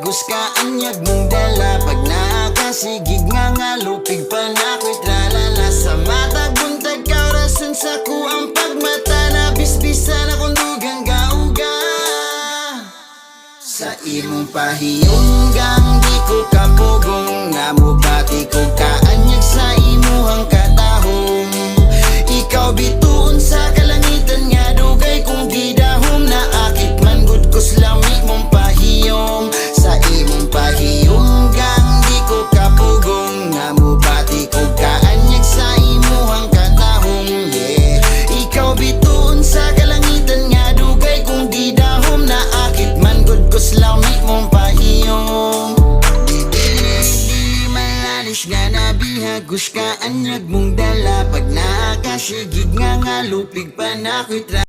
nabihagos ka anyag mong dala. Pag nakasigig nga lupig pa na ko'y tralala. Sa matag buntag ka orasan sa kuang pagmata. Nabisbisan akong dugang gauga. Sa imong pahiyunggang di ko kapugong. Namubati ko kaanyag sa imuhang katahong. Ikaw bituon sa kalangitan nga dugay kong gidahom. Naakit man gud ko slami mong pahiyong. Sa imong pahiyunggang di ko kapugong. Namubati ko kaanyag sa imuhang katahong. Yeah. Ikaw bituon sa kalangitan nga dugay kong gidahom. Naakit man gud ko slami mong pahiyong. Di malalis nga nabihagos ka anyag mong dala. Pag nakasigig nga lupig pa na ko'y